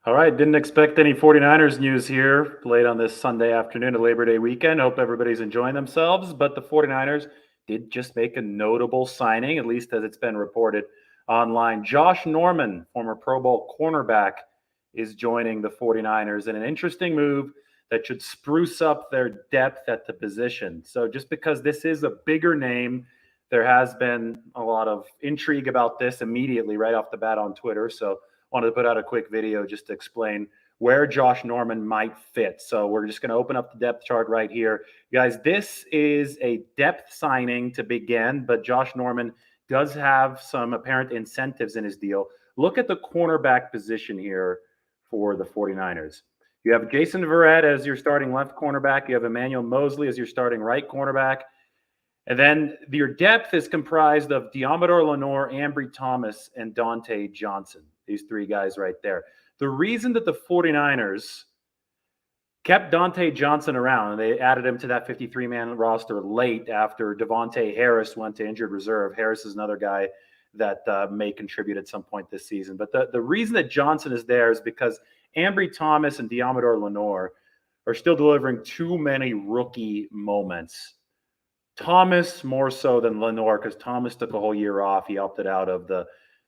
All right, didn't expect any 49ers news here late on this Sunday afternoon of Labor Day weekend. Hope everybody's enjoying themselves, but the 49ers did just make a notable signing, at least as it's been reported online. Josh Norman, former Pro Bowl cornerback, is joining the 49ers in an interesting move that should spruce up their depth at the position. So just because this is a bigger name, there has been a lot of intrigue about this immediately right off the bat on Twitter. So wanted to put out a quick video just to explain where Josh Norman might fit. So we're just going to open up the depth chart right here. Guys, this is a depth signing to begin, but Josh Norman does have some apparent incentives in his deal. Look at the cornerback position here for the 49ers. You have Jason Verrett as your starting left cornerback. You have Emmanuel Mosley as your starting right cornerback. And then your depth is comprised of Diamador Lenore, Ambry Thomas, and Dante Johnson. These three guys right there. The reason that the 49ers kept Dante Johnson around, and they added him to that 53-man roster late after Devontae Harris went to injured reserve. Harris is another guy that may contribute at some point this season. But the reason that Johnson is there is because Ambry Thomas and Diamador Lenore are still delivering too many rookie moments. Thomas more so than Lenore, because Thomas took a whole year off. He opted out of the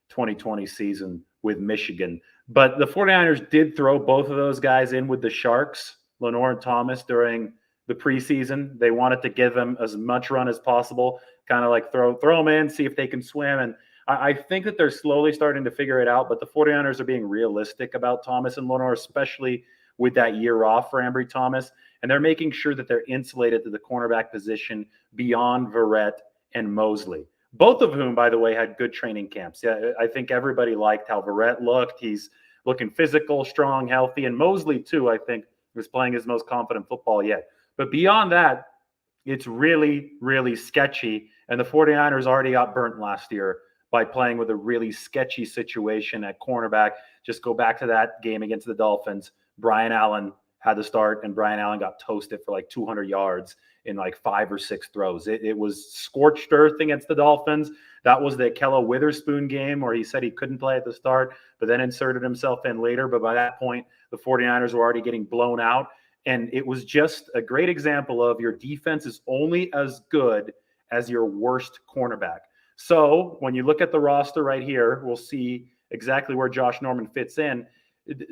2020 season with Michigan. But the 49ers did throw both of those guys in with the Sharks, Lenore and Thomas, during the preseason. They wanted to give them as much run as possible, kind of like throw them in, see if they can swim. And I think that they're slowly starting to figure it out. But the 49ers are being realistic about Thomas and Lenore, especially with that year off for Ambry Thomas. And they're making sure that they're insulated to the cornerback position beyond Verrett and Mosley. Both of whom, by the way, had good training camps. Yeah, I think everybody liked how Verrett looked. He's looking physical, strong, healthy. And Mosley, too, I think, was playing his most confident football yet. But beyond that, it's really, really sketchy. And the 49ers already got burnt last year by playing with a really sketchy situation at cornerback. Just go back to that game against the Dolphins. Brian Allen had to start, and Brian Allen got toasted for like 200 yards in like 5 or 6 throws. It was scorched earth against the Dolphins. That was the Kello Witherspoon game where he said he couldn't play at the start, but then inserted himself in later. But by that point, the 49ers were already getting blown out. And it was just a great example of your defense is only as good as your worst cornerback. So when you look at the roster right here, we'll see exactly where Josh Norman fits in.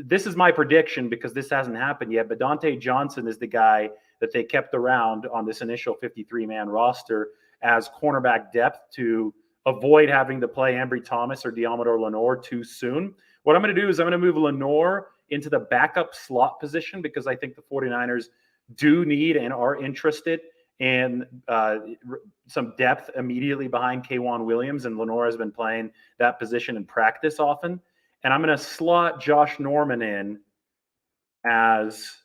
This is my prediction because this hasn't happened yet, but Dante Johnson is the guy that they kept around on this initial 53-man roster as cornerback depth to avoid having to play Ambry Thomas or Diamador Lenore too soon. What I'm going to do is I'm going to move Lenore into the backup slot position because I think the 49ers do need and are interested in some depth immediately behind K'Wan Williams, and Lenore has been playing that position in practice often. And I'm going to slot Josh Norman in as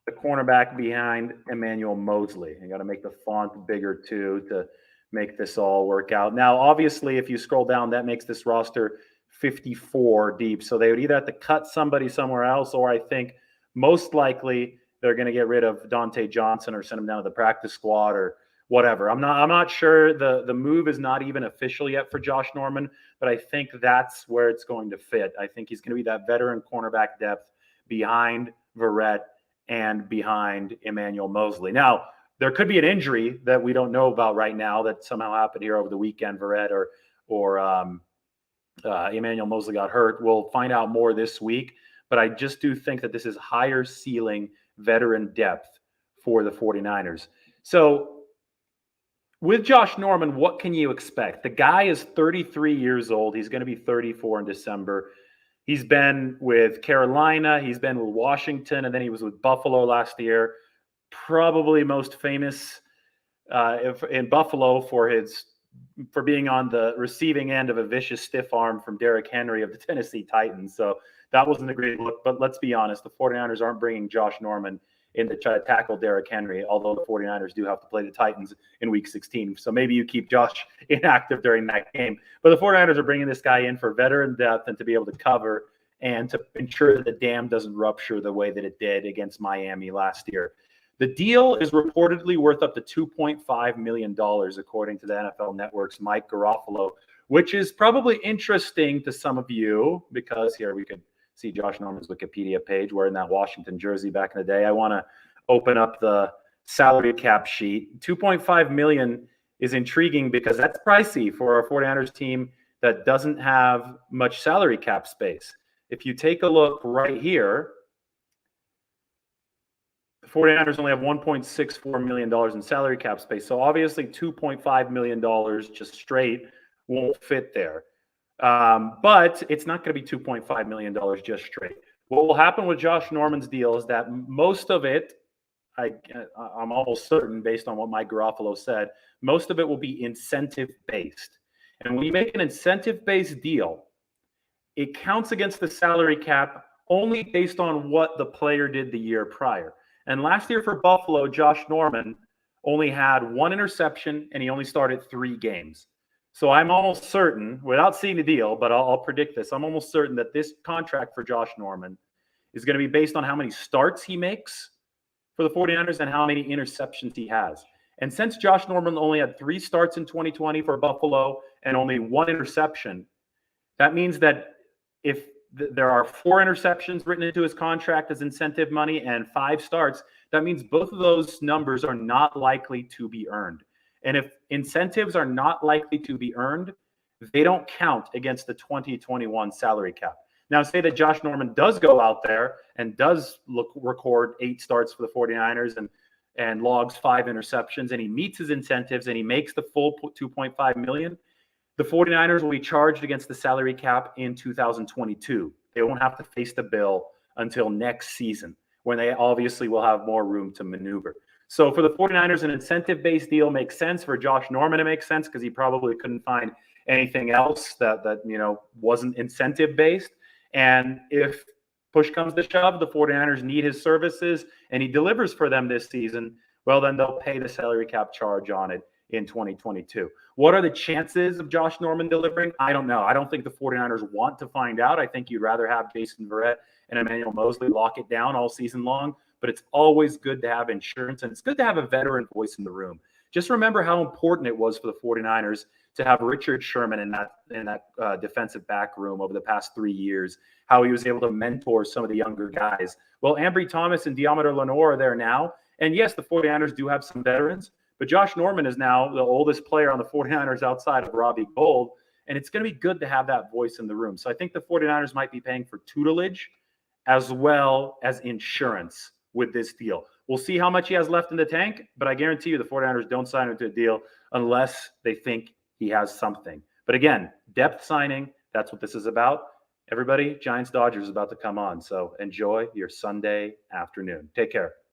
the cornerback behind Emmanuel Mosley. I got to make the font bigger too to make this all work out. Now, obviously, if you scroll down, that makes this roster 54 deep. So they would either have to cut somebody somewhere else, or I think most likely they're going to get rid of Dante Johnson or send him down to the practice squad or whatever. I'm not sure. The move is not even official yet for Josh Norman, but I think that's where it's going to fit. I think he's going to be that veteran cornerback depth behind Verrett and behind Emmanuel Mosley. Now, there could be an injury that we don't know about right now that somehow happened here over the weekend. Verrett or Emmanuel Mosley got hurt. We'll find out more this week, but I just do think that this is higher ceiling veteran depth for the 49ers. So with Josh Norman, what can you expect? The guy is 33 years old. He's going to be 34 in December. He's been with Carolina. He's been with Washington, and then he was with Buffalo last year. Probably most famous in Buffalo for being on the receiving end of a vicious stiff arm from Derrick Henry of the Tennessee Titans. So that wasn't a great look. But let's be honest, the 49ers aren't bringing Josh Norman in to try to tackle Derrick Henry, although the 49ers do have to play the Titans in Week 16. So maybe you keep Josh inactive during that game. But the 49ers are bringing this guy in for veteran depth and to be able to cover and to ensure that the dam doesn't rupture the way that it did against Miami last year. The deal is reportedly worth up to $2.5 million, according to the NFL Network's Mike Garofalo which is probably interesting to some of you because here we could see Josh Norman's Wikipedia page wearing that Washington jersey back in the day. I want to open up the salary cap sheet. 2.5 million is intriguing because that's pricey for a 49ers team that doesn't have much salary cap space. If you take a look right here, the 49ers only have $1.64 million in salary cap space. So obviously $2.5 million just straight won't fit there. But it's not going to be $2.5 million just straight. What will happen with Josh Norman's deal is that most of it, I'm almost certain based on what Mike Garofalo said, most of it will be incentive-based. And when you make an incentive-based deal, it counts against the salary cap only based on what the player did the year prior. And last year for Buffalo, Josh Norman only had 1 interception and he only started 3 games. So I'm almost certain, without seeing the deal, but I'll predict this, I'm almost certain that this contract for Josh Norman is going to be based on how many starts he makes for the 49ers and how many interceptions he has. And since Josh Norman only had 3 starts in 2020 for Buffalo and only 1 interception, that means that if there are 4 interceptions written into his contract as incentive money and 5 starts, that means both of those numbers are not likely to be earned. And if incentives are not likely to be earned, they don't count against the 2021 salary cap. Now, say that Josh Norman does go out there and does record 8 starts for the 49ers and logs 5 interceptions, and he meets his incentives and he makes the full 2.5 million. The 49ers will be charged against the salary cap in 2022. They won't have to face the bill until next season, when they obviously will have more room to maneuver. So for the 49ers, an incentive-based deal makes sense. For Josh Norman, it makes sense because he probably couldn't find anything else that wasn't incentive-based. And if push comes to shove, the 49ers need his services and he delivers for them this season, well, then they'll pay the salary cap charge on it in 2022. What are the chances of Josh Norman delivering? I don't know. I don't think the 49ers want to find out. I think you'd rather have Jason Verrett and Emmanuel Mosley lock it down all season long, but it's always good to have insurance, and it's good to have a veteran voice in the room. Just remember how important it was for the 49ers to have Richard Sherman in that defensive back room over the past 3 years, how he was able to mentor some of the younger guys. Well, Ambry Thomas and Deommodore Lenoir are there now, and yes, the 49ers do have some veterans, but Josh Norman is now the oldest player on the 49ers outside of Robbie Gould, and it's going to be good to have that voice in the room. So I think the 49ers might be paying for tutelage as well as insurance with this deal. We'll see how much he has left in the tank, but I guarantee you the 49ers don't sign him to a deal unless they think he has something. But again, depth signing, that's what this is about. Everybody, Giants-Dodgers is about to come on, so enjoy your Sunday afternoon. Take care.